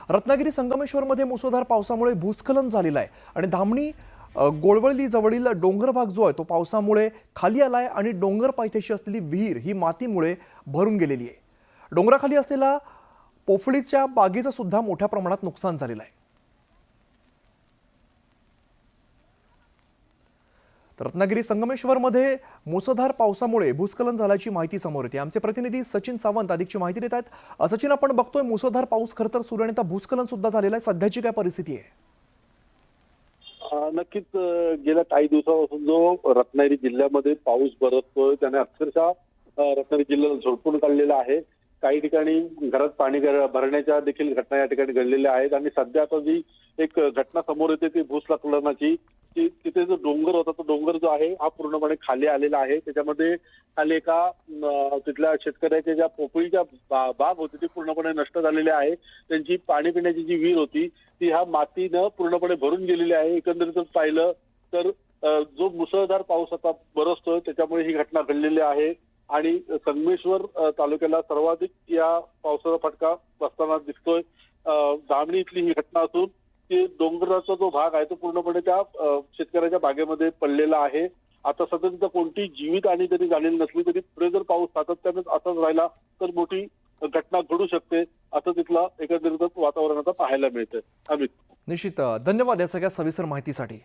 रत्नागिरी संगमेश्वरमध्ये मुसळधार पावसामुळे भूस्खलन झालेलं आहे आणि धामणी गोळवळली जवळील डोंगर भाग जो आहे तो पावसामुळे खाली आलाय आणि डोंगर पायथ्याशी असलेली विहीर ही मातीमुळे भरून गेलेली आहे। डोंगराखाली असलेला पोफळीच्या बागेचं सुद्धा मोठ्या प्रमाणात नुकसान झालेलं आहे। रत्नागिरी संगमेश्वरमध्ये मुसळधार पावसामुळे भूस्खलन झाल्याची माहिती समोर येते। आमचे प्रतिनिधी सचिन सावंत अधिकची माहिती देत आहेत। सचिन, आपण बघतोय मुसळधार पाऊस खरं तर सुरू आणि आता भूस्खलन सुद्धा झालेलं आहे। सध्याची काय परिस्थिती आहे? नक्कीच गेल्या काही दिवसापासून जो रत्नागिरी जिल्ह्यामध्ये पाऊस बरसतोय त्याने अक्षरशः रत्नागिरी जिल्ह्याला झोडपून काढलेला आहे। काही ठिकाणी घरात पाणी भरण्याच्या देखील घटना या ठिकाणी घडलेल्या आहेत आणि सध्या आता जी एक घटना समोर येते ती भूस्खलनाची, की तिथे जो डोंगर होता तो डोंगर जो आहे हा पूर्णपणे खाली आलेला आहे। त्याच्यामध्ये खाली एका तिथल्या शेतकऱ्याच्या ज्या पोफळीच्या बाग होती ती पूर्णपणे नष्ट झालेली आहे। त्यांची पाणी पिण्याची जी विहीर होती ती ह्या मातीनं पूर्णपणे भरून गेलेली आहे। एकंदरीत पाहिलं तर जो मुसळधार पाऊस आता बरसतोय त्याच्यामुळे ही घटना घडलेली आहे आणि संगमेश्वर तालुक्याला सर्वाधिक या पावसाचा फटका बसताना दिसतोय। धामणी इथली ही घटना असून की डोंगराचा जो भाग आहे तो पूर्णपणे त्या शेतकऱ्याच्या बागेमध्ये पडलेला आहे। आता सध्या तिथं कोणती जीवितहानी जरी झालेली नसली तरी पुढे जर पाऊस सातत्याने असाच राहिला तर मोठी घटना घडू शकते असं तिथलं एकंदरीत वातावरण आता पाहायला मिळतंय। अमित, निश्चित धन्यवाद या सगळ्या सविस्तर माहितीसाठी।